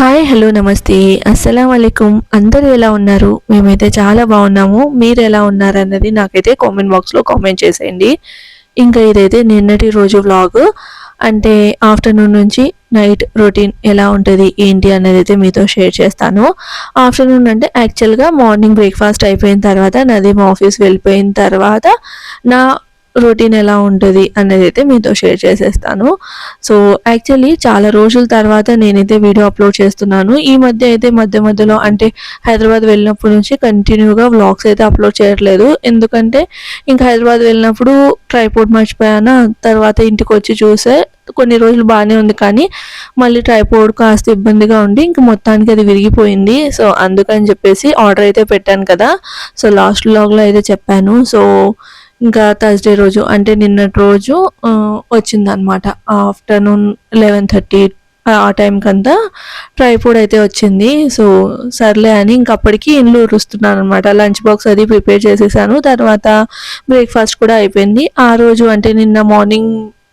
Hi hello నమస్తే అస్సలం వాలేకుమ్ అందరూ ఎలా ఉన్నారు? మేమైతే చాలా బాగున్నాము. మీరు ఎలా ఉన్నారు అన్నది నాకైతే కామెంట్ బాక్స్లో కామెంట్ చేసేయండి. ఇంకా ఇదైతే నిన్నటి రోజు వ్లాగ్, అంటే ఆఫ్టర్నూన్ నుంచి నైట్ రొటీన్ ఎలా ఉంటుంది ఏంటి అనేది అయితే మీతో షేర్ చేస్తాను. ఆఫ్టర్నూన్ అంటే యాక్చువల్గా మార్నింగ్ బ్రేక్ఫాస్ట్ అయిపోయిన తర్వాత నదీమ్ ఆఫీస్ వెళ్ళిపోయిన తర్వాత నా రొటీన్ ఎలా ఉంటుంది అనేది అయితే మీతో షేర్ చేసేస్తాను. సో యాక్చువల్లీ చాలా రోజుల తర్వాత నేనైతే వీడియో అప్లోడ్ చేస్తున్నాను. ఈ మధ్య అయితే మధ్యలో అంటే హైదరాబాద్ వెళ్ళినప్పటి నుంచి కంటిన్యూగా వ్లాగ్స్ అయితే అప్లోడ్ చేయట్లేదు. ఎందుకంటే ఇంకా హైదరాబాద్ వెళ్ళినప్పుడు ట్రైపోర్డ్ మర్చిపోయాను. తర్వాత ఇంటికి వచ్చి చూసే కొన్ని రోజులు బాగానే ఉంది, కానీ మళ్ళీ ట్రైపోర్డ్ కాస్త ఇబ్బందిగా ఉండి ఇంక మొత్తానికి అది విరిగిపోయింది. సో అందుకని చెప్పేసి ఆర్డర్ అయితే పెట్టాను కదా, సో లాస్ట్ వ్లాగ్లో అయితే చెప్పాను. సో ఇంకా థర్స్డే రోజు అంటే నిన్నటి రోజు వచ్చిందనమాట. ఆఫ్టర్నూన్ 11:30 ఆ టైంకంతా ట్రైపోర్డ్ అయితే వచ్చింది. సో సర్లే అని ఇంకప్పటికి ఇండ్లు ఉరుస్తున్నాను అనమాట. లంచ్ బాక్స్ అది ప్రిపేర్ చేసేసాను. తర్వాత బ్రేక్ఫాస్ట్ కూడా అయిపోయింది. ఆ రోజు అంటే నిన్న మార్నింగ్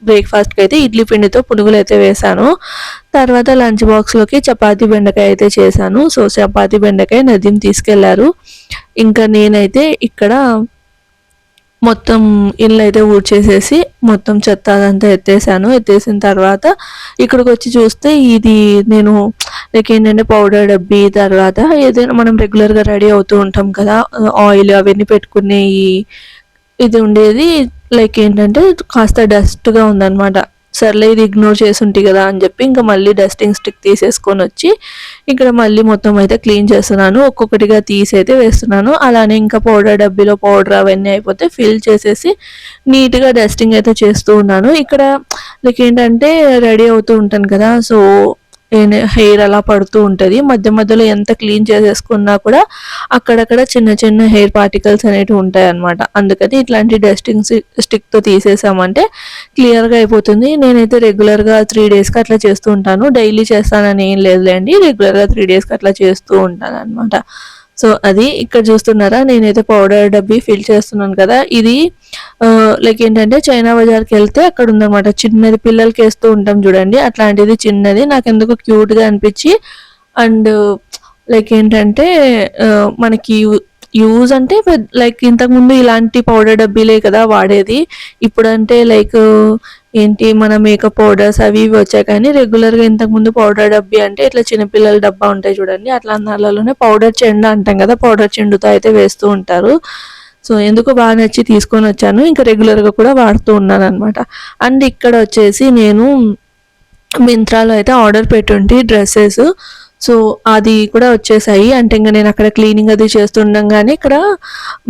బ్రేక్ఫాస్ట్కి అయితే ఇడ్లీ పిండితో పునుగులు అయితే వేశాను. తర్వాత లంచ్ బాక్స్లోకి చపాతీ బెండకాయ అయితే చేశాను. సో చపాతీ బెండకాయ నదీమ్ తీసుకెళ్లారు. ఇంకా నేనైతే ఇక్కడ మొత్తం ఇల్లు అయితే ఊడ్చేసేసి మొత్తం చెత్త అదంతా ఎత్తేసిన తర్వాత ఇక్కడికి వచ్చి చూస్తే ఇది నేను లైక్ ఏంటంటే పౌడర్ డబ్బి, తర్వాత ఏదైనా మనం రెగ్యులర్గా రెడీ అవుతూ ఉంటాం కదా ఆయిల్ అవన్నీ పెట్టుకునే ఇది ఉండేది. లైక్ ఏంటంటే కాస్త డస్ట్గా ఉందన్నమాట. సర్లే ఇది ఇగ్నోర్ చేసి ఉంటే కదా అని చెప్పి ఇంకా మళ్ళీ డస్టింగ్ స్టిక్ తీసేసుకొని వచ్చి ఇక్కడ మళ్ళీ మొత్తం అయితే క్లీన్ చేస్తున్నాను. ఒక్కొక్కటిగా తీసి అయితే వేస్తున్నాను. అలానే ఇంకా పౌడర్ డబ్బీలో పౌడర్ అవన్నీ అయిపోతే ఫిల్ చేసేసి నీట్గా డస్టింగ్ అయితే చేస్తూ ఉన్నాను. ఇక్కడ లైక్ ఏంటంటే రెడీ అవుతూ ఉంటాను కదా, సో హెయిర్ అలా పడుతూ ఉంటుంది. మధ్యలో ఎంత క్లీన్ చేసేసుకున్నా కూడా అక్కడక్కడ చిన్న హెయిర్ పార్టికల్స్ అనేవి ఉంటాయి అన్నమాట. అందుకని ఇట్లాంటి డస్టింగ్ స్టిక్తో తీసేసామంటే క్లియర్గా అయిపోతుంది. నేనైతే రెగ్యులర్గా 3 డేస్కి అట్లా చేస్తూ ఉంటాను. డైలీ చేస్తానని ఏం లేదులేండి, రెగ్యులర్గా 3 డేస్కి అట్లా చేస్తూ ఉంటాను అనమాట. సో అది ఇక్కడ చూస్తున్నారా, నేనైతే పౌడర్ డబ్బీ ఫిల్ చేస్తున్నాను కదా. ఇది లైక్ ఏంటంటే చైనా బజార్కి వెళ్తే అక్కడ ఉందన్నమాట, చిన్నది పిల్లలకి వేస్తూ ఉంటాం చూడండి, అట్లాంటిది చిన్నది. నాకు ఎందుకు క్యూట్గా అనిపించి అండ్ లైక్ ఏంటంటే మనకి యూజ్ అంటే లైక్ ఇంతకుముందు ఇలాంటి పౌడర్ డబ్బీలే కదా వాడేది. ఇప్పుడంటే లైక్ ఏంటి మన మేకప్ పౌడర్స్ అవి ఇవి వచ్చాయి, కానీ రెగ్యులర్గా ఇంతకుముందు పౌడర్ డబ్బీ అంటే ఇట్లా చిన్నపిల్లల డబ్బా ఉంటాయి చూడండి, అట్లా దానిలోనే పౌడర్ చెండు అంటాం కదా, పౌడర్ చెండుతో అయితే వేస్తూ ఉంటారు. సో ఎందుకు బాగా నచ్చి తీసుకొని వచ్చాను, ఇంకా రెగ్యులర్గా కూడా వాడుతూ ఉన్నాను అనమాట. అండ్ ఇక్కడ వచ్చేసి నేను మింత్రాలో అయితే ఆర్డర్ పెట్టుంటే డ్రెస్సెస్, సో అది కూడా వచ్చేసాయి. అంటే ఇంకా నేను అక్కడ క్లీనింగ్ అది చేస్తుండగానే ఇక్కడ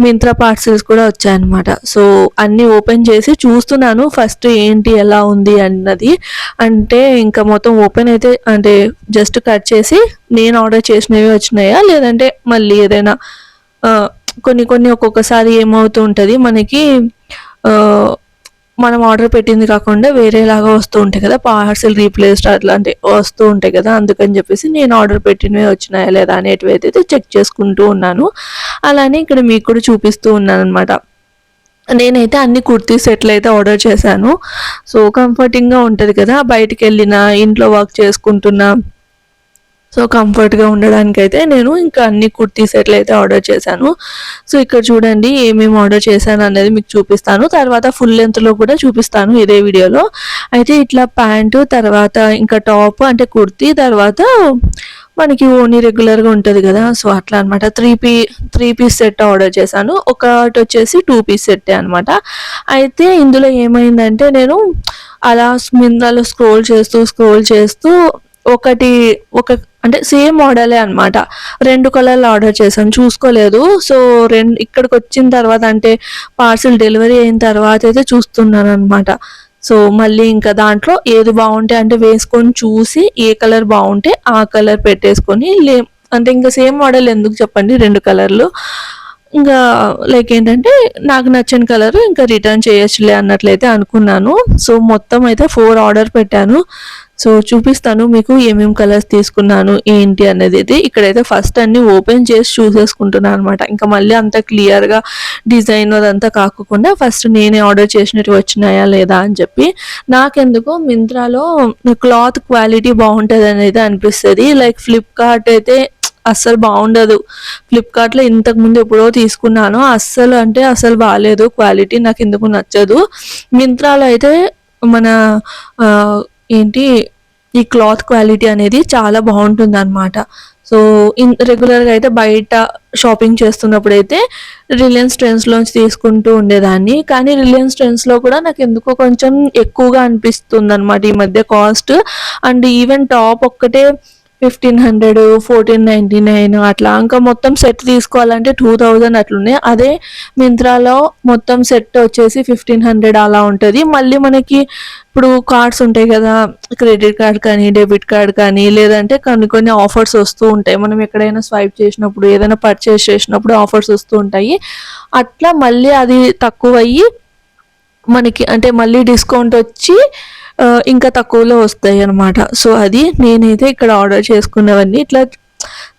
మింత్రా పార్సల్స్ కూడా వచ్చాయన్నమాట. సో అన్నీ ఓపెన్ చేసి చూస్తున్నాను ఫస్ట్ ఏంటి ఎలా ఉంది అన్నది. అంటే ఇంకా మొత్తం ఓపెన్ అయితే అంటే జస్ట్ కట్ చేసి నేను ఆర్డర్ చేసినవి వచ్చినాయా లేదంటే మళ్ళీ ఏదైనా కొన్ని ఒక్కొక్కసారి ఏమవుతూ ఉంటుంది మనకి మనం ఆర్డర్ పెట్టింది కాకుండా వేరేలాగా వస్తూ ఉంటాయి కదా, పార్సల్ రీప్లేస్డ్ అట్లాంటివి వస్తూ ఉంటాయి కదా. అందుకని చెప్పేసి నేను ఆర్డర్ పెట్టినవి వచ్చినాయా లేదా అనేటివి అయితే చెక్ చేసుకుంటూ ఉన్నాను. అలానే ఇక్కడ మీకు కూడా చూపిస్తూ ఉన్నాను అనమాట. నేనైతే అన్ని కుర్తీ సెట్లు అయితే ఆర్డర్ చేశాను. సో కంఫర్టింగ్గా ఉంటుంది కదా, బయటికి వెళ్ళినా ఇంట్లో వర్క్ చేసుకుంటున్నా సో కంఫర్ట్గా ఉండడానికి అయితే నేను ఇంకా అన్ని కుర్తీ సెట్లు అయితే ఆర్డర్ చేశాను. సో ఇక్కడ చూడండి ఏమేమి ఆర్డర్ చేశాను అనేది మీకు చూపిస్తాను. తర్వాత ఫుల్ లెంత్లో కూడా చూపిస్తాను ఇదే వీడియోలో. అయితే ఇట్లా ప్యాంటు, తర్వాత ఇంకా టాప్ అంటే కుర్తీ, తర్వాత మనకి ఓన్లీ రెగ్యులర్గా ఉంటుంది కదా, సో అట్లా అనమాట. త్రీ పీస్ సెట్ ఆర్డర్ చేశాను. ఒకటి వచ్చేసి 2 పీస్ సెట్టే అనమాట. అయితే ఇందులో ఏమైందంటే నేను అలా మింత్రాలో స్క్రోల్ చేస్తూ ఒక అంటే సేమ్ మోడలే అనమాట, 2 కలర్లు ఆర్డర్ చేశాను, చూసుకోలేదు. సో ఇక్కడికి వచ్చిన తర్వాత అంటే పార్సిల్ డెలివరీ అయిన తర్వాత అయితే చూస్తున్నాను అనమాట. సో మళ్ళీ ఇంకా దాంట్లో ఏది బాగుంటే అంటే వేసుకొని చూసి ఏ కలర్ బాగుంటే ఆ కలర్ పెట్టేసుకొని అంటే ఇంకా సేమ్ మోడల్ ఎందుకు చెప్పండి 2 కలర్లు. ఇంకా లైక్ ఏంటంటే నాకు నచ్చిన కలర్ ఇంకా రిటర్న్ చేయొచ్చులే అన్నట్లయితే అనుకున్నాను. సో మొత్తం అయితే 4 ఆర్డర్ పెట్టాను. సో చూపిస్తాను మీకు ఏమేం కలర్స్ తీసుకున్నాను ఏంటి అనేది. అయితే ఇక్కడైతే ఫస్ట్ అన్ని ఓపెన్ చేసి చూసేసుకుంటున్నాను అనమాట. ఇంకా మళ్ళీ అంత క్లియర్గా డిజైన్ అదంతా కాకుండా ఫస్ట్ నేనే ఆర్డర్ చేసినట్టు వచ్చినాయా లేదా అని చెప్పి. నాకెందుకో మింత్రాలో క్లాత్ క్వాలిటీ బాగుంటుంది అనేది అనిపిస్తుంది. లైక్ ఫ్లిప్కార్ట్ అయితే అస్సలు బాగుండదు. ఫ్లిప్కార్ట్లో ఇంతకుముందు ఎప్పుడో తీసుకున్నాను, అస్సలు అంటే అస్సలు బాగాలేదు క్వాలిటీ, నాకు ఎందుకు నచ్చదు. మింత్రాలో అయితే మన ఏంటి ఈ క్లాత్ క్వాలిటీ అనేది చాలా బాగుంటుంది అనమాట. సో రెగ్యులర్గా అయితే బయట షాపింగ్ చేస్తున్నప్పుడు అయితే రిలయన్స్ ట్రెండ్స్లోంచి తీసుకుంటూ ఉండేదాన్ని. కానీ రిలయన్స్ ట్రెండ్స్లో కూడా నాకు ఎందుకో కొంచెం ఎక్కువగా అనిపిస్తుంది అనమాట ఈ మధ్య కాస్ట్. అండ్ ఈవెన్ టాప్ ఒక్కటే 1500, 1499 అట్లా. ఇంకా మొత్తం సెట్ తీసుకోవాలంటే 2000 అట్లున్నాయి. అదే మింత్రాలో మొత్తం సెట్ వచ్చేసి 1500 అలా ఉంటుంది. మళ్ళీ మనకి ఇప్పుడు కార్డ్స్ ఉంటాయి కదా, క్రెడిట్ కార్డ్ కానీ డెబిట్ కార్డ్ కానీ, లేదంటే కొన్ని ఆఫర్స్ వస్తూ ఉంటాయి. మనం ఎక్కడైనా స్వైప్ చేసినప్పుడు ఏదైనా పర్చేస్ చేసినప్పుడు ఆఫర్స్ వస్తూ ఉంటాయి. అట్లా మళ్ళీ అది తక్కువ అయ్యి మనకి అంటే మళ్ళీ డిస్కౌంట్ వచ్చి ఇంకా తక్కువలో వస్తాయి అన్నమాట. సో అది నేనైతే ఇక్కడ ఆర్డర్ చేసుకున్నవన్నీ ఇట్లా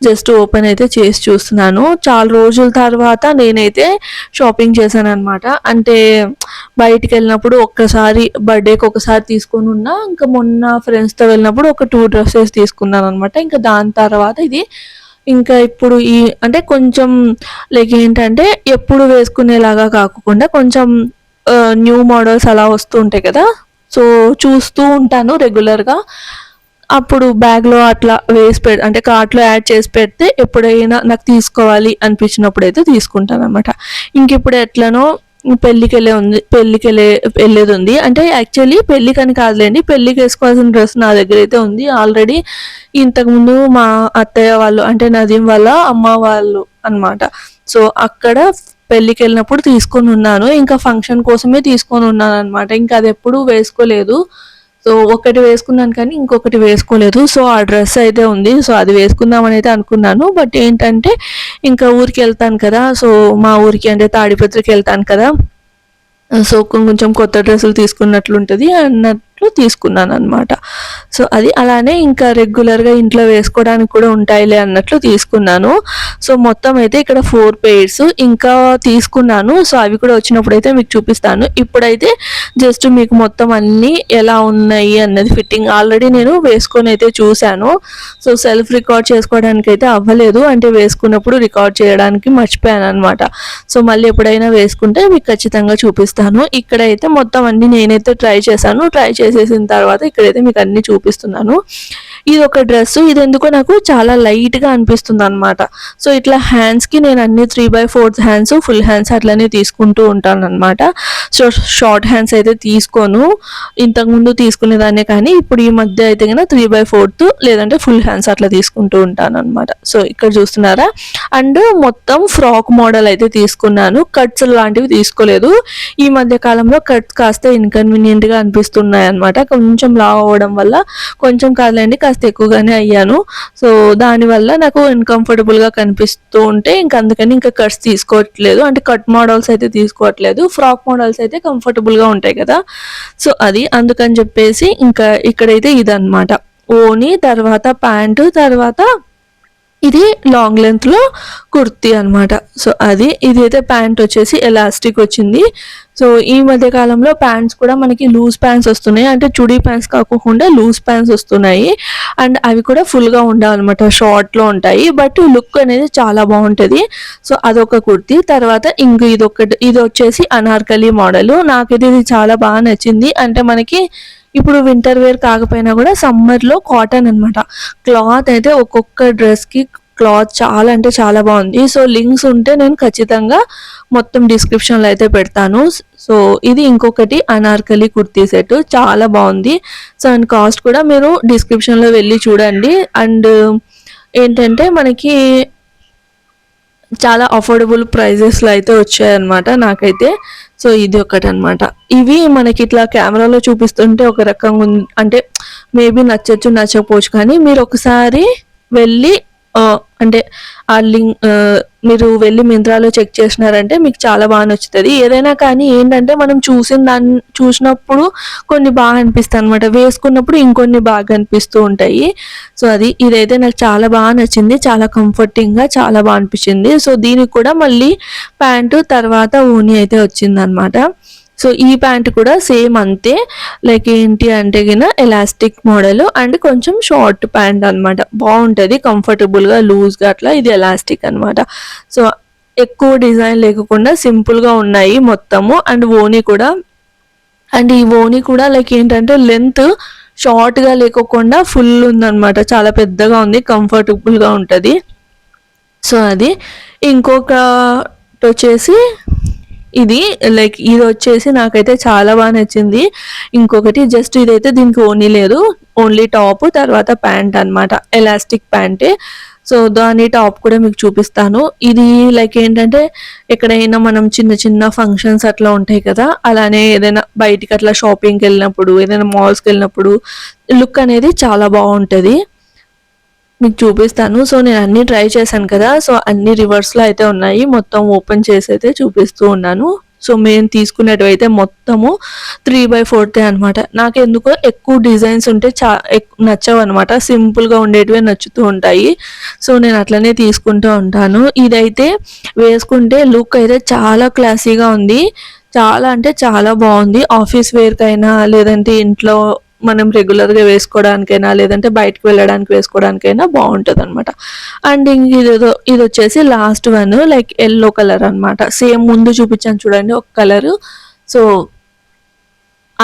జస్ట్ ఓపెన్ అయితే చేసి చూస్తున్నాను. చాలా రోజుల తర్వాత నేనైతే షాపింగ్ చేశాను అనమాట. అంటే బయటికి వెళ్ళినప్పుడు ఒక్కసారి బర్త్డేకి ఒకసారి తీసుకొని ఉన్నా, ఇంకా మొన్న ఫ్రెండ్స్తో వెళ్ళినప్పుడు ఒక 2 డ్రెస్సెస్ తీసుకున్నాను అనమాట. ఇంకా దాని తర్వాత ఇది ఇంకా ఇప్పుడు ఈ అంటే కొంచెం లైక్ ఏంటంటే ఎప్పుడు వేసుకునేలాగా కాకుండా కొంచెం న్యూ మోడల్స్ అలా వస్తూ ఉంటాయి కదా, సో చూస్తూ ఉంటాను రెగ్యులర్గా. అప్పుడు బ్యాగ్లో అట్లా వేసి అంటే కార్ట్లో యాడ్ చేసి పెడితే ఎప్పుడైనా నాకు తీసుకోవాలి అనిపించినప్పుడు అయితే తీసుకుంటాను అనమాట. ఇంక ఇప్పుడు ఎట్లనో పెళ్ళికి వెళ్ళేది ఉంది. అంటే యాక్చువల్లీ పెళ్ళికని కాదులేండి, పెళ్ళికి వేసుకోవాల్సిన డ్రెస్ నా దగ్గర అయితే ఉంది ఆల్రెడీ. ఇంతకుముందు మా అత్తయ్య వాళ్ళు అంటే నదీం వాళ్ళ అమ్మ వాళ్ళు అనమాట. సో అక్కడ పెళ్ళికి వెళ్ళినప్పుడు తీసుకొని ఉన్నాను. ఇంకా ఫంక్షన్ కోసమే తీసుకొని ఉన్నాను అనమాట. ఇంకా అది ఎప్పుడూ వేసుకోలేదు. సో ఒకటి వేసుకున్నాను కానీ ఇంకొకటి వేసుకోలేదు. సో ఆ డ్రెస్ అయితే ఉంది. సో అది వేసుకుందామని అయితే అనుకున్నాను. బట్ ఏంటంటే ఇంకా ఊరికి వెళ్తాను కదా, సో మా ఊరికి అంటే తాడిపత్రికి వెళ్తాను కదా, సో కొంచెం కొత్త డ్రెస్సులు తీసుకున్నట్లుంటుంది అన్నట్లు తీసుకున్నాను అనమాట. సో అది అలానే ఇంకా రెగ్యులర్గా ఇంట్లో వేసుకోవడానికి కూడా ఉంటాయిలే అన్నట్లు తీసుకున్నాను. సో మొత్తం అయితే ఇక్కడ 4 పెయిర్స్ ఇంకా తీసుకున్నాను. సో అవి కూడా వచ్చినప్పుడు అయితే మీకు చూపిస్తాను. ఇప్పుడైతే జస్ట్ మీకు మొత్తం అన్నీ ఎలా ఉన్నాయి అన్నది ఫిట్టింగ్ ఆల్రెడీ నేను వేసుకొని అయితే చూశాను. సో సెల్ఫ్ రికార్డ్ చేసుకోవడానికి అయితే అవ్వలేదు, అంటే వేసుకున్నప్పుడు రికార్డ్ చేయడానికి మర్చిపోయాను అనమాట. సో మళ్ళీ ఎప్పుడైనా వేసుకుంటే మీకు ఖచ్చితంగా చూపిస్తాను. ఇక్కడైతే మొత్తం అన్ని నేనైతే ట్రై చేసేసిన తర్వాత ఇక్కడైతే మీకు అన్ని చూపిస్తున్నాను. ఇది ఒక డ్రెస్, ఇది ఎందుకో నాకు చాలా లైట్గా అనిపిస్తుంది అనమాట. సో ఇట్లా హ్యాండ్స్కి నేను అన్ని 3/4 హ్యాండ్స్, ఫుల్ హ్యాండ్స్ అట్లనే తీసుకుంటూ ఉంటాను అనమాట. సో షార్ట్ హ్యాండ్స్ అయితే తీసుకోను, ఇంతకుముందు తీసుకునేదాన్నే, కానీ ఇప్పుడు ఈ మధ్య అయితే కన్నా 3/4 లేదంటే ఫుల్ హ్యాండ్స్ అట్లా తీసుకుంటూ ఉంటాను అనమాట. సో ఇక్కడ చూస్తున్నారా, అండ్ మొత్తం ఫ్రాక్ మోడల్ అయితే తీసుకున్నాను, కట్స్ లాంటివి తీసుకోలేదు. ఈ మధ్య కాలంలో కట్స్ కాస్త ఇన్కన్వీనియంట్గా అనిపిస్తున్నాయి అనమాట. కొంచెం లావ్ అవ్వడం వల్ల, కొంచెం కాదులేండి కాస్త ఎక్కువగానే అయ్యాను. సో దానివల్ల నాకు అన్కంఫర్టబుల్గా కనిపిస్తూ ఉంటే ఇంకా అందుకని ఇంకా కట్స్ తీసుకోవట్లేదు, అంటే కట్ మోడల్స్ అయితే తీసుకోవట్లేదు. ఫ్రాక్ మోడల్స్ అయితే కంఫర్టబుల్గా ఉంటాయి కదా, సో అది అందుకని చెప్పేసి ఇంకా ఇక్కడైతే ఇదన్నమాట ఓని, తర్వాత ప్యాంటు, తర్వాత ఇది లాంగ్ లెంత్లో కుర్తీ అనమాట. సో అది ఇది అయితే ప్యాంట్ వచ్చేసి ఎలాస్టిక్ వచ్చింది. సో ఈ మధ్య కాలంలో ప్యాంట్స్ కూడా మనకి లూజ్ ప్యాంట్స్ వస్తున్నాయి, అంటే చుడీ ప్యాంట్స్ కాకుండా లూజ్ ప్యాంట్స్ వస్తున్నాయి. అండ్ అవి కూడా ఫుల్గా ఉండాలన్నమాట, షార్ట్లో ఉంటాయి, బట్ లుక్ అనేది చాలా బాగుంటుంది. సో అదొక కుర్తీ. తర్వాత ఇంక ఇది వచ్చేసి అనార్కలి మోడల్. నాకైతే ఇది చాలా బాగా నచ్చింది. అంటే మనకి ఇప్పుడు వింటర్ వేర్ కాకపోయినా కూడా సమ్మర్లో కాటన్ అనమాట. క్లాత్ అయితే ఒక్కొక్క డ్రెస్కి క్లాత్ చాలా అంటే చాలా బాగుంది. సో లింక్స్ ఉంటే నేను ఖచ్చితంగా మొత్తం డిస్క్రిప్షన్లో అయితే పెడతాను. సో ఇది ఇంకొకటి అనార్కలి కుర్తీ సెట్, చాలా బాగుంది. సో అండ్ కాస్ట్ కూడా మీరు డిస్క్రిప్షన్లో వెళ్ళి చూడండి. అండ్ ఏంటంటే మనకి చాలా అఫోర్డబుల్ ప్రైజెస్లో అయితే వచ్చాయన్నమాట నాకైతే. సో ఇది ఒకటి అనమాట. ఇవి మనకి ఇట్లా కెమెరాలో చూపిస్తుంటే ఒక రకంగా ఉంది, అంటే మేబీ నచ్చచ్చు నచ్చకపోవచ్చు, కానీ మీరు ఒకసారి వెళ్ళి అంటే ఆ లింక్ మీరు వెళ్ళి మింత్రాలో చెక్ చేసినారంటే మీకు చాలా బాగా నచ్చుతుంది. ఏదైనా కానీ ఏంటంటే మనం చూసినప్పుడు కొన్ని బాగా అనిపిస్తాయి అనమాట, వేసుకున్నప్పుడు ఇంకొన్ని బాగా అనిపిస్తూ ఉంటాయి. సో ఇదైతే నాకు చాలా బాగా నచ్చింది, చాలా కంఫర్టింగ్గా చాలా బాగా అనిపించింది. సో దీనికి కూడా మళ్ళీ ప్యాంటు తర్వాత ఓనీ అయితే వచ్చిందనమాట. సో ఈ ప్యాంట్ కూడా సేమ్ అంతే, లైక్ ఏంటి అంటే గిన ఎలాస్టిక్ మోడల్ అండ్ కొంచెం షార్ట్ ప్యాంట్ అనమాట. బాగుంటుంది కంఫర్టబుల్గా లూజ్గా అట్లా. ఇది ఎలాస్టిక్ అనమాట. సో ఎక్కువ డిజైన్ లేకుండా సింపుల్గా ఉన్నాయి మొత్తము. అండ్ ఓనీ కూడా, అండ్ ఈ ఓనీ కూడా లైక్ ఏంటంటే లెంత్ షార్ట్గా లేకోకుండా ఫుల్ ఉందన్నమాట, చాలా పెద్దగా ఉంది, కంఫర్టబుల్గా ఉంటుంది. సో అది ఇంకొకటి వచ్చేసి ఇది వచ్చేసి నాకైతే చాలా బాగా నచ్చింది. ఇంకొకటి జస్ట్ ఇదైతే దీనికి ఓనీ లేదు, ఓన్లీ టాప్ తర్వాత ప్యాంట్ అనమాట, ఎలాస్టిక్ ప్యాంటే. సో దాని టాప్ కూడా మీకు చూపిస్తాను. ఇది లైక్ ఏంటంటే ఎక్కడైనా మనం చిన్న చిన్న ఫంక్షన్స్ అట్లా ఉంటాయి కదా, అలానే ఏదైనా బయటికి అట్లా షాపింగ్కి వెళ్ళినప్పుడు, ఏదైనా మాల్స్కి వెళ్ళినప్పుడు లుక్ అనేది చాలా బాగుంటుంది, మీకు చూపిస్తాను. సో నేను అన్నీ ట్రై చేశాను కదా, సో అన్ని రివర్స్లో అయితే ఉన్నాయి, మొత్తం ఓపెన్ చేసి అయితే చూపిస్తూ ఉన్నాను. సో మేము తీసుకునేటివి అయితే మొత్తము 3/4 అనమాట. నాకు ఎందుకో ఎక్కువ డిజైన్స్ ఉంటే నచ్చవు అనమాట, సింపుల్గా ఉండేటివే నచ్చుతూ ఉంటాయి. సో నేను అట్లనే తీసుకుంటూ ఉంటాను. ఇదైతే వేసుకుంటే లుక్ అయితే చాలా క్లాసీగా ఉంది, చాలా అంటే చాలా బాగుంది. ఆఫీస్ వేర్కైనా లేదంటే ఇంట్లో మనం రెగ్యులర్గా వేసుకోవడానికైనా లేదంటే బయటకు వెళ్ళడానికి వేసుకోవడానికైనా బాగుంటుంది అనమాట. అండ్ ఇది వచ్చేసి last one, like yellow colour అనమాట. సేమ్ ముందు చూపించాను చూడండి ఒక కలరు, సో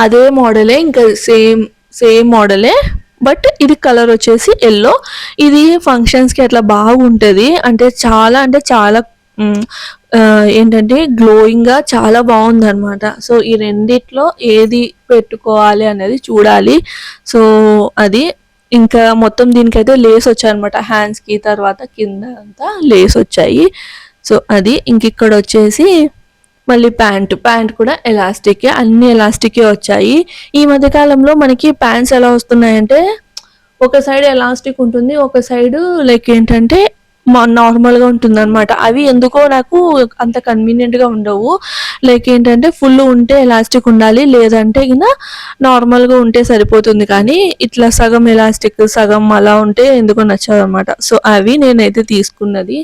అదే మోడలే, ఇంకా సేమ్ మోడలే, బట్ ఇది కలర్ వచ్చేసి ఎల్లో. ఇది ఫంక్షన్స్కి అట్లా బాగుంటుంది, అంటే చాలా ఏంటంటే గ్లోయింగ్గా చాలా బాగుంది అనమాట. సో ఈ రెండిట్లో ఏది పెట్టుకోవాలి అనేది చూడాలి. సో అది ఇంకా మొత్తం దీనికైతే లేస్ వచ్చాయి అనమాట, హ్యాండ్స్కి తర్వాత కింద అంతా లేస్ వచ్చాయి. సో అది ఇక్కడ వచ్చేసి మళ్ళీ ప్యాంట్ కూడా ఎలాస్టిక్, అన్ని ఎలాస్టికే వచ్చాయి. ఈ మధ్యకాలంలో మనకి ప్యాంట్స్ ఎలా వస్తున్నాయంటే ఒక సైడ్ ఎలాస్టిక్ ఉంటుంది, ఒక సైడ్ లైక్ ఏంటంటే నార్మల్గా ఉంటుంది అనమాట. అవి ఎందుకో నాకు అంత కన్వీనియంట్గా ఉండవు. లైక్ ఏంటంటే ఫుల్ ఉంటే ఎలాస్టిక్ ఉండాలి, లేదంటే ఇక నార్మల్గా ఉంటే సరిపోతుంది, కానీ ఇట్లా సగం ఎలాస్టిక్ సగం అలా ఉంటే ఎందుకో నచ్చదు అనమాట. సో అవి నేనైతే తీసుకున్నది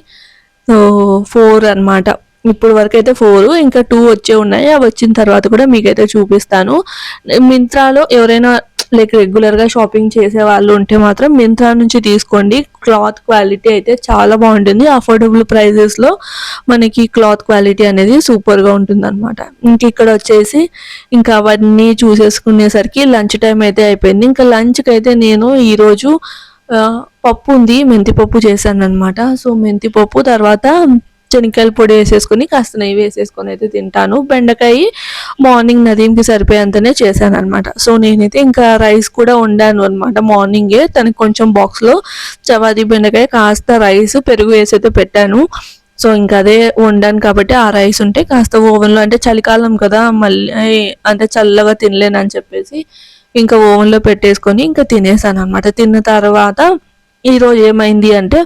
4 అనమాట. ఇప్పుడు వరకు అయితే 4, ఇంకా 2 వచ్చే ఉన్నాయి. అవి వచ్చిన తర్వాత కూడా మీకైతే చూపిస్తాను. మింత్రాలో ఎవరైనా లైక్ రెగ్యులర్గా షాపింగ్ చేసే వాళ్ళు ఉంటే మాత్రం మింత్రా నుంచి తీసుకోండి. క్లాత్ క్వాలిటీ అయితే చాలా బాగుంటుంది, అఫోర్డబుల్ ప్రైజెస్లో మనకి క్లాత్ క్వాలిటీ అనేది సూపర్గా ఉంటుంది అనమాట. ఇక్కడ వచ్చేసి ఇంకా అవన్నీ చూసేసుకునేసరికి లంచ్ టైం అయితే అయిపోయింది. ఇంకా లంచ్కి అయితే నేను ఈరోజు పప్పు ఉంది, మెంతిపప్పు చేశాను అనమాట. సో మెంతిపప్పు తర్వాత శనగకాయల పొడి వేసేసుకొని కాస్త నెయ్యి వేసేసుకొని అయితే తింటాను. బెండకాయ మార్నింగ్ నదీంకి సరిపోయేంతనే చేశాను అనమాట. సో నేనైతే ఇంకా రైస్ కూడా వండాను అనమాట మార్నింగే. తనకి కొంచెం బాక్స్లో చపాతీ బెండకాయ కాస్త రైస్ పెరుగు వేసి అయితే పెట్టాను. సో ఇంకా అదే వండాను కాబట్టి ఆ రైస్ ఉంటే కాస్త ఓవెన్లో, అంటే చలికాలం కదా మళ్ళీ అంటే చల్లగా తినలేనని చెప్పేసి ఇంకా ఓవెన్లో పెట్టేసుకొని ఇంకా తినేసాను అనమాట. తిన్న తర్వాత ఈరోజు ఏమైంది అంటే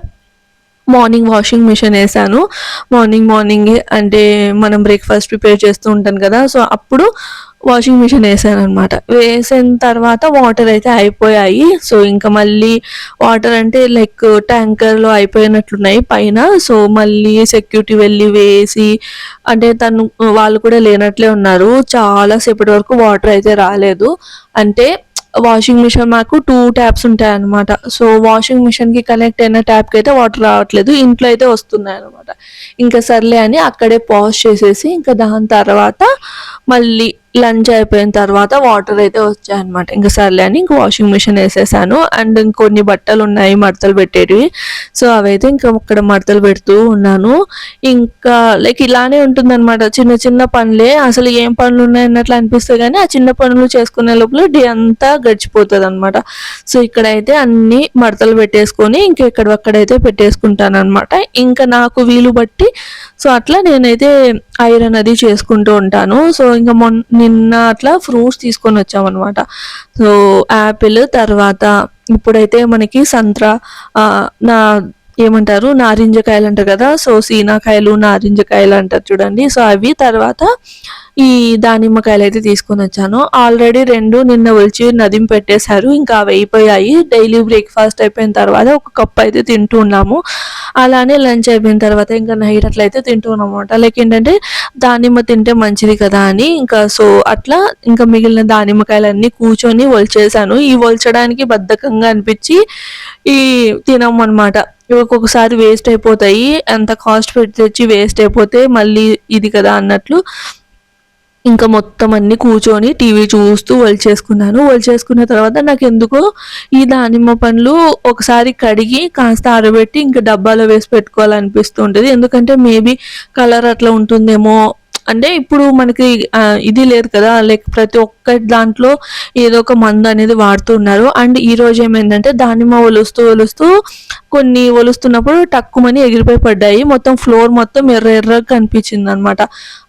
మార్నింగ్ వాషింగ్ మిషన్ వేసాను. మార్నింగ్ అంటే మనం బ్రేక్ఫాస్ట్ ప్రిపేర్ చేస్తూ ఉంటాను కదా, సో అప్పుడు వాషింగ్ మిషన్ వేసాను అనమాట. వేసిన తర్వాత వాటర్ అయితే అయిపోయాయి. సో ఇంకా మళ్ళీ వాటర్ అంటే లైక్ ట్యాంకర్లో అయిపోయినట్లున్నాయి పైన. సో మళ్ళీ సెక్యూరిటీ వెళ్ళి వేసి, అంటే వాళ్ళు కూడా లేనట్లే ఉన్నారు, చాలాసేపటి వరకు వాటర్ అయితే రాలేదు. అంటే వాషింగ్ మిషన్ మాకు 2 ట్యాప్స్ ఉంటాయి అనమాట. సో వాషింగ్ మిషన్కి కనెక్ట్ అయిన ట్యాప్కి అయితే వాటర్ రావట్లేదు, ఇంట్లో అయితే వస్తున్నాయి అనమాట. ఇంకా సర్లే అని అక్కడే పాజ్ చేసేసి ఇంకా దాని తర్వాత మళ్ళీ లంచ్ అయిపోయిన తర్వాత వాటర్ అయితే వచ్చాయన్నమాట. ఇంకా సర్లే అని ఇంక వాషింగ్ మిషన్ వేసేసాను. అండ్ ఇంకొన్ని బట్టలు ఉన్నాయి మడతలు పెట్టేటివి, సో అవైతే ఇంకా అక్కడ మడతలు పెడుతూ ఉన్నాను. ఇంకా లైక్ ఇలానే ఉంటుందన్నమాట, చిన్న చిన్న పనులే, అసలు ఏం పనులు ఉన్నాయన్నట్లు అనిపిస్తాయి కానీ ఆ చిన్న పనులు చేసుకునే లోపల డే అంతా గడిచిపోతుంది అనమాట. సో ఇక్కడైతే అన్ని మడతలు పెట్టేసుకొని ఇంకా ఎక్కడైతే పెట్టేసుకుంటాను అనమాట, ఇంకా నాకు వీలు బట్టి. సో అట్లా నేనైతే ఐరన్ అది చేసుకుంటూ ఉంటాను. సో ఇంకా నిన్న అట్లా ఫ్రూట్స్ తీసుకొని వచ్చామన్నమాట. సో యాపిల్, తర్వాత ఇప్పుడైతే మనకి సంత్రా, నా ఏమంటారు, నారింజకాయలు అంటారు కదా, సో సీనాకాయలు నారింజకాయలు అంటారు చూడండి, సో అవి. తర్వాత ఈ దానిమ్మకాయలు అయితే తీసుకొని వచ్చాను. ఆల్రెడీ 2 నిన్న ఒలిచి నదిం పెట్టేశారు, ఇంకా అవి అయిపోయాయి. డైలీ బ్రేక్ఫాస్ట్ అయిపోయిన తర్వాత ఒక కప్ అయితే తింటూ ఉన్నాము. అలానే లంచ్ అయిపోయిన తర్వాత ఇంకా నైట్ అట్లా అయితే తింటూ ఉన్నాం అనమాట. లైక్ ఏంటంటే దానిమ్మ తింటే మంచిది కదా అని, ఇంకా సో అట్లా ఇంకా మిగిలిన దానిమ్మకాయలన్నీ కూర్చొని ఒలిచేసాను. ఈ ఒలచడానికి బద్ధకంగా అనిపించి ఈ తినము అనమాట. ఒక్కొక్కసారి వేస్ట్ అయిపోతాయి, అంత కాస్ట్ పెట్టి తెచ్చి వేస్ట్ అయిపోతే మళ్ళీ ఇది కదా అన్నట్లు ఇంకా మొత్తం అన్ని కూర్చొని టీవీ చూస్తూ ఒలిచేసుకున్నాను. ఒలిచేసుకున్న తర్వాత నాకు ఎందుకో ఈ దానిమ్మ పండ్లు ఒకసారి కడిగి కాస్త ఆరబెట్టి ఇంకా డబ్బాలో వేసి పెట్టుకోవాలనిపిస్తూ ఉంటుంది. ఎందుకంటే మేబీ కలర్ అట్లా ఉంటుందేమో, అంటే ఇప్పుడు మనకి ఇది లేదు కదా, లైక్ ప్రతి ఒక్క దాంట్లో ఏదో ఒక మందు అనేది వాడుతున్నారు. అండ్ ఈ రోజు ఏమైందంటే దానిమ్మ ఒలుస్తూ కొన్ని ఒలుస్తున్నప్పుడు టక్కుమని ఎగిరిపోయి పడ్డాయి. మొత్తం ఫ్లోర్ మొత్తం ఎర్రగా కనిపించింది అనమాట.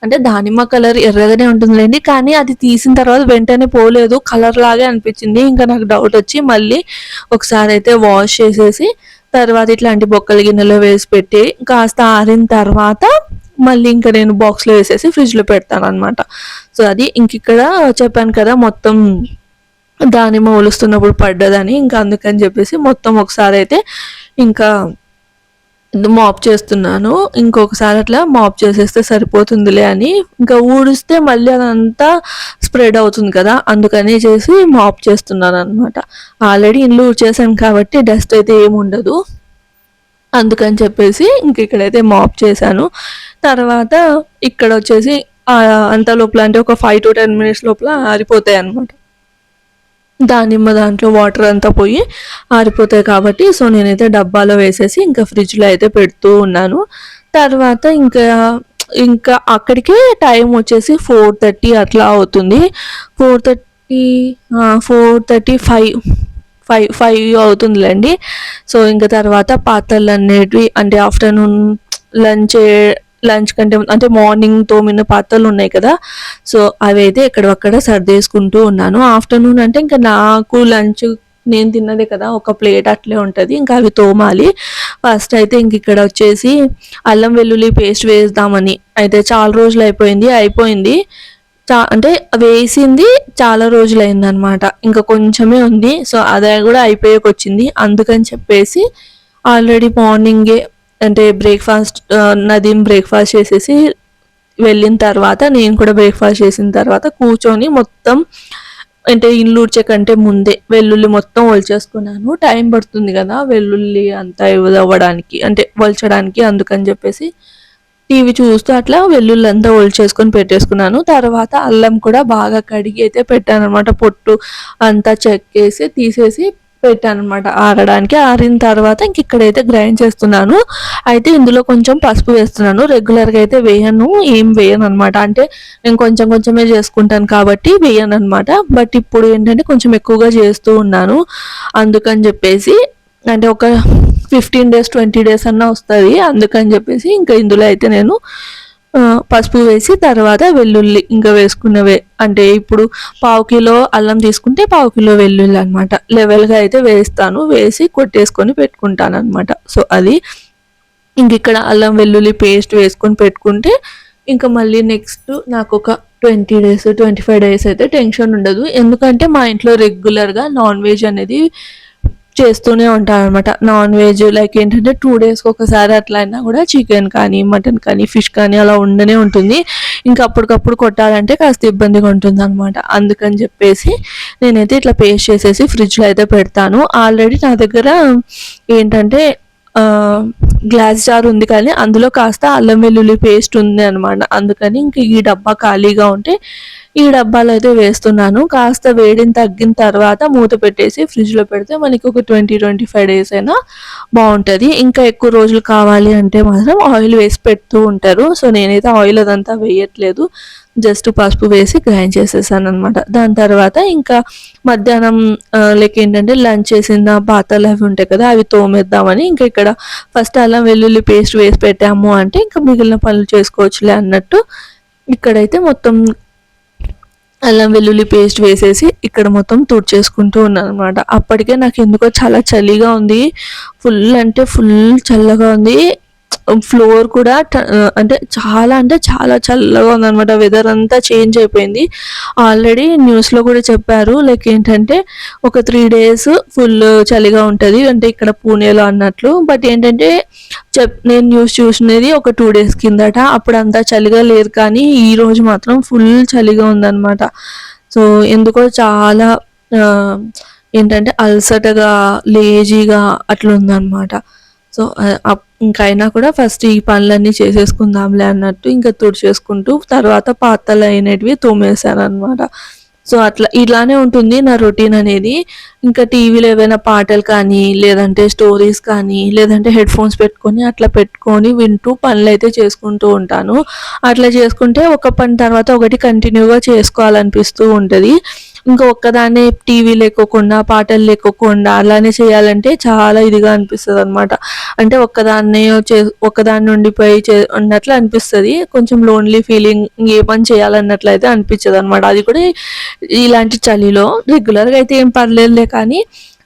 అంటే దానిమ్మ కలర్ ఎర్రగానే ఉంటుందిలేండి, కానీ అది తీసిన తర్వాత వెంటనే పోలేదు, కలర్ లాగే అనిపించింది. ఇంకా నాకు డౌట్ వచ్చి మళ్ళీ ఒకసారి అయితే వాష్ చేసేసి తర్వాత ఇట్లాంటి బొక్కల గిన్నెలో వేసి పెట్టి కాస్త ఆరిన తర్వాత మళ్ళీ ఇంకా నేను బాక్స్లో వేసేసి ఫ్రిడ్జ్లో పెడతాను అనమాట. సో అది ఇంక ఇక్కడ చెప్పాను కదా మొత్తం దానిమ్మ ఒలుస్తున్నప్పుడు పడ్డదని, ఇంకా అందుకని చెప్పేసి మొత్తం ఒకసారి అయితే ఇంకా మాప్ చేస్తున్నాను. ఇంకొకసారి అట్లా మాప్ చేసేస్తే సరిపోతుందిలే అని, ఇంకా ఊడిస్తే మళ్ళీ అదంతా స్ప్రెడ్ అవుతుంది కదా, అందుకని చేసి మాప్ చేస్తున్నాను అనమాట. ఆల్రెడీ ఇల్లు ఊడ్చేసాను కాబట్టి డస్ట్ అయితే ఏమి ఉండదు, అందుకని చెప్పేసి ఇంక ఇక్కడైతే మాప్ చేశాను. తర్వాత ఇక్కడ వచ్చేసి అంత లోపల అంటే ఒక 5 to 10 minutes లోపల ఆరిపోతాయి అన్నమాట. దానిమ్మ దాంట్లో వాటర్ అంతా పోయి ఆరిపోతాయి కాబట్టి సో నేనైతే డబ్బాలో వేసేసి ఇంకా ఫ్రిడ్జ్లో అయితే పెడుతూ ఉన్నాను. తర్వాత ఇంకా అక్కడికే టైం వచ్చేసి 4:30 అట్లా అవుతుంది. 4:35 అవుతుందిలేండి. సో ఇంకా తర్వాత పాత్రలు అనేటివి అంటే ఆఫ్టర్నూన్ లంచ్ కంటే అంటే మార్నింగ్ తోమిన పాత్రలు ఉన్నాయి కదా, సో అవి అయితే ఎక్కడొక్కడ సర్దేసుకుంటూ ఉన్నాను. ఆఫ్టర్నూన్ అంటే ఇంకా నాకు లంచ్ నేను తిన్నదే కదా, ఒక ప్లేట్ అట్లే ఉంటుంది, ఇంకా అవి తోమాలి. ఫస్ట్ అయితే ఇంక ఇక్కడ వచ్చేసి అల్లం వెల్లుల్లి పేస్ట్ వేద్దామని అయితే చాలా రోజులు అయిపోయింది. అంటే వేసింది చాలా రోజులైంది అనమాట, ఇంకా కొంచెమే ఉంది. సో అది కూడా అయిపోయాకొచ్చింది. అందుకని చెప్పేసి ఆల్రెడీ మార్నింగే అంటే నదీం బ్రేక్ఫాస్ట్ చేసేసి వెళ్ళిన తర్వాత నేను కూడా బ్రేక్ఫాస్ట్ చేసిన తర్వాత కూర్చొని మొత్తం అంటే ఇల్లు ఊడ్చే కంటే ముందే వెల్లుల్లి మొత్తం ఒలిచేసుకున్నాను. టైం పడుతుంది కదా వెల్లుల్లి అంతా అవ్వడానికి అంటే ఒలచడానికి, అందుకని చెప్పేసి టీవీ చూస్తూ అట్లా వెల్లుల్లి అంతా ఒలిచేసుకొని పెట్టేసుకున్నాను. తర్వాత అల్లం కూడా బాగా కడిగి అయితే పెట్టాను అనమాట, పొట్టు అంతా చెక్కేసి తీసేసి పెట్టాను అనమాట ఆరడానికి. ఆరిన తర్వాత ఇంక ఇక్కడైతే గ్రైండ్ చేస్తున్నాను. అయితే ఇందులో కొంచెం పసుపు వేస్తున్నాను, రెగ్యులర్గా అయితే ఏం వేయను అనమాట, అంటే నేను కొంచెమే చేసుకుంటాను కాబట్టి వేయను అనమాట. బట్ ఇప్పుడు ఏంటంటే కొంచెం ఎక్కువగా చేస్తూ ఉన్నాను, అందుకని చెప్పేసి అంటే ఒక 15 days 20 days అన్నా వస్తుంది, అందుకని చెప్పేసి ఇంకా ఇందులో అయితే నేను పసుపు వేసి తర్వాత వెల్లుల్లి ఇంకా వేసుకున్నవే, అంటే ఇప్పుడు 1/2 కిలో అల్లం తీసుకుంటే 1/2 కిలో వెల్లుల్లి అనమాట, లెవెల్గా అయితే వేసి కొట్టేసుకొని పెట్టుకుంటాను అనమాట. సో అది ఇంక ఇక్కడ అల్లం వెల్లుల్లి పేస్ట్ వేసుకొని పెట్టుకుంటే ఇంకా మళ్ళీ నెక్స్ట్ నాకు ఒక 20 days 25 days అయితే టెన్షన్ ఉండదు. ఎందుకంటే మా ఇంట్లో రెగ్యులర్గా నాన్ వెజ్ అనేది చేస్తూనే ఉంటాను అనమాట. నాన్ వెజ్ లైక్ ఏంటంటే 2 daysకి ఒకసారి అట్లా అయినా కూడా చికెన్ కానీ మటన్ కానీ ఫిష్ కానీ అలా ఉండనే ఉంటుంది. ఇంకా అప్పటికప్పుడు కొట్టాలంటే కాస్త ఇబ్బందిగా ఉంటుంది అనమాట. అందుకని చెప్పేసి నేనైతే ఇట్లా పేస్ట్ చేసేసి ఫ్రిడ్జ్లో అయితే పెడతాను. ఆల్రెడీ నా దగ్గర ఏంటంటే గ్లాస్ జార్ ఉంది, కానీ అందులో కాస్త అల్లం వెల్లుల్లి పేస్ట్ ఉంది అనమాట. అందుకని ఇంక ఈ డబ్బా ఖాళీగా ఉంటే ఈ డబ్బాలో అయితే వేస్తున్నాను. కాస్త వేడిని తగ్గిన తర్వాత మూత పెట్టేసి ఫ్రిడ్జ్లో పెడితే మనకి ఒక 20-25 days అయినా బాగుంటుంది. ఇంకా ఎక్కువ రోజులు కావాలి అంటే మాత్రం ఆయిల్ వేసి పెడుతూ ఉంటారు. సో నేనైతే ఆయిల్ అదంతా వేయట్లేదు, జస్ట్ పసుపు వేసి గ్రైండ్ చేసేసాను అనమాట. దాని తర్వాత ఇంకా మధ్యాహ్నం లైక్ ఏంటంటే లంచ్ చేసిన పాత్రలు అవి ఉంటాయి కదా, అవి తోమేద్దామని ఇంకా ఇక్కడ ఫస్ట్ అల్లం వెల్లుల్లి పేస్ట్ వేసి పెట్టాము అంటే ఇంకా మిగిలిన పనులు చేసుకోవచ్చులే అన్నట్టు ఇక్కడైతే మొత్తం అల్లం వెల్లుల్లి పేస్ట్ వేసేసి ఇక్కడ మొత్తం తుడిచేసుకుంటూ ఉన్నాను అనమాట. అప్పటికే నాకు ఎందుకో చాలా చలిగా ఉంది, ఫుల్ అంటే ఫుల్ చల్లగా ఉంది. ఫ్లోర్ కూడా అంటే చాలా చల్లగా ఉందనమాట. వెదర్ అంతా చేంజ్ అయిపోయింది. ఆల్రెడీ న్యూస్లో కూడా చెప్పారు, లైక్ ఏంటంటే ఒక 3 days ఫుల్ చలిగా ఉంటుంది అంటే ఇక్కడ పూణేలో అన్నట్లు. బట్ ఏంటంటే నేను న్యూస్ చూసినది ఒక 2 days కిందట, అప్పుడు అంతా చలిగా లేదు, కానీ ఈరోజు మాత్రం ఫుల్ చలిగా ఉందన్నమాట. సో ఎందుకో చాలా ఏంటంటే అలసటగా లేజీగా అట్లా ఉందన్నమాట. సో ఇంకైనా కూడా ఫస్ట్ ఈ పనులన్నీ చేసేసుకుందాంలే అన్నట్టు ఇంకా తుడిచేసుకుంటూ తర్వాత పాత్రలు అయినవి తోమేశాను అనమాట. సో ఇలానే ఉంటుంది నా రొటీన్ అనేది. ఇంకా టీవీలో ఏవైనా పాటలు కానీ లేదంటే స్టోరీస్ కానీ లేదంటే హెడ్ ఫోన్స్ పెట్టుకొని వింటూ పనులు అయితే చేసుకుంటూ ఉంటాను. అట్లా చేసుకుంటే ఒక పని తర్వాత ఒకటి కంటిన్యూగా చేసుకోవాలనిపిస్తూ ఉంటుంది. ఇంకా ఒక్కదాన్నే టీవీ లేకోకుండా పాటలు లేకోకుండా అలానే చేయాలంటే చాలా ఇదిగా అనిపిస్తుంది అనమాట. అంటే ఒక్కదాన్ని ఉండిపోయి ఉన్నట్లు అనిపిస్తుంది. కొంచెం లోన్లీ ఫీలింగ్, ఏ పని చేయాలన్నట్లయితే అనిపించదు అనమాట. అది కూడా ఇలాంటి చలిలో. రెగ్యులర్గా అయితే ఏం పర్లేదులే, కానీ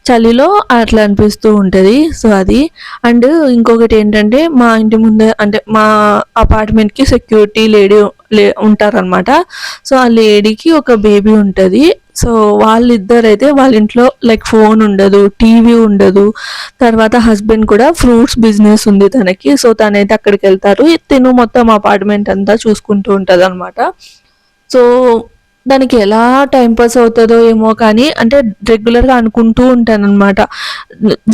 చలిలో అట్లా అనిపిస్తూ ఉంటుంది. సో అది. అండ్ ఇంకొకటి ఏంటంటే మా ఇంటి ముందే అంటే మా అపార్ట్మెంట్కి సెక్యూరిటీ లేడీ ఉంటారనమాట. సో ఆ లేడీకి ఒక బేబీ ఉంటుంది. సో వాళ్ళిద్దరైతే వాళ్ళ ఇంట్లో లైక్ ఫోన్ ఉండదు, టీవీ ఉండదు. తర్వాత హస్బెండ్ కూడా ఫ్రూట్స్ బిజినెస్ ఉంది తనకి. సో తనైతే అక్కడికి వెళ్తారు, తిను మొత్తం అపార్ట్మెంట్ అంతా చూసుకుంటూ ఉంటుంది అనమాట. సో దానికి ఎలా టైంపాస్ అవుతుందో ఏమో, కానీ అంటే రెగ్యులర్గా అనుకుంటూ ఉంటాను అనమాట.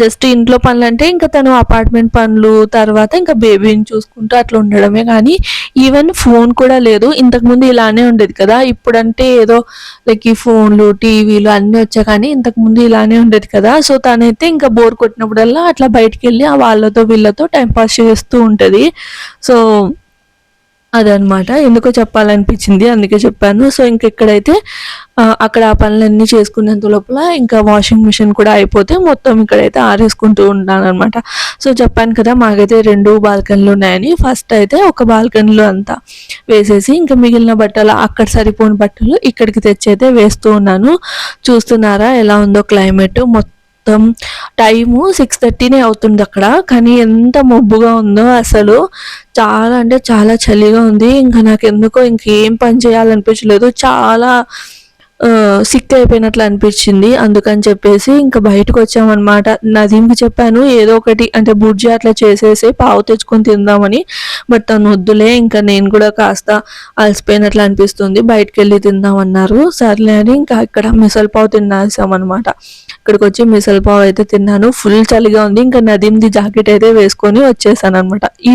జస్ట్ ఇంట్లో పనులు అంటే ఇంకా తను అపార్ట్మెంట్ పనులు, తర్వాత ఇంకా బేబీని చూసుకుంటూ అట్లా ఉండడమే. కానీ ఈవెన్ ఫోన్ కూడా లేదు. ఇంతకుముందు ఇలానే ఉండేది కదా, ఇప్పుడంటే ఏదో లైక్ ఈ ఫోన్లు టీవీలు అన్నీ వచ్చాయి, కానీ ఇంతకుముందు ఇలానే ఉండేది కదా. సో తనైతే ఇంకా బోర్ కొట్టినప్పుడల్లా అట్లా బయటికి వెళ్ళి ఆ వాళ్ళతో వీళ్ళతో టైంపాస్ చేస్తూ ఉంటుంది. సో అదనమాట, ఎందుకో చెప్పాలనిపించింది అందుకే చెప్పాను. సో ఇంకెక్కడైతే అక్కడ ఆ పనులన్నీ చేసుకునేంత లోపల ఇంకా వాషింగ్ మిషన్ కూడా అయిపోతే మొత్తం ఇక్కడైతే ఆరేసుకుంటూ ఉంటాను అనమాట. సో చెప్పాను కదా మాకైతే 2 బాల్కనీలు ఉన్నాయని. ఫస్ట్ అయితే ఒక బాల్కనీలో అంతా వేసేసి ఇంకా మిగిలిన బట్టలు, అక్కడ సరిపోని బట్టలు ఇక్కడికి తెచ్చైతే వేస్తూ ఉన్నాను. చూస్తున్నారా ఎలా ఉందో క్లైమేట్. మొత్తం టైము 6:30 అవుతుంది అక్కడ, కానీ ఎంత మబ్బుగా ఉందో అసలు. చాలా అంటే చాలా చలిగా ఉంది. ఇంకా నాకు ఎందుకో ఇంకేం పని చేయాలనిపించలేదు, చాలా సిక్ అయిపోయినట్లు అనిపించింది. అందుకని చెప్పేసి ఇంకా బయటకు వచ్చామన్నమాట. నదీంకి చెప్పాను ఏదో ఒకటి అంటే బుర్జీ అట్లా చేసేసి పావు తెచ్చుకొని తిందామని. బట్ తను వద్దులే, ఇంకా నేను కూడా కాస్త అలసిపోయినట్లు అనిపిస్తుంది, బయటకు వెళ్ళి తిందామన్నారు. సర్లే అని ఇంకా ఇక్కడ మిసల్ పావు తిన్నాసామన్నమాట. ఇక్కడికి వచ్చి మిసల్ పావ్ అయితే తిన్నాను. ఫుల్ చలిగా ఉంది. ఇంకా నదీంది జాకెట్ అయితే వేసుకొని వచ్చేసాను అనమాట. ఈ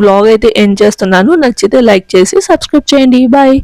వ్లాగ్ అయితే ఎండ్ చేస్తున్నాను. నచ్చితే లైక్ చేసి సబ్స్క్రైబ్ చేయండి. బాయ్.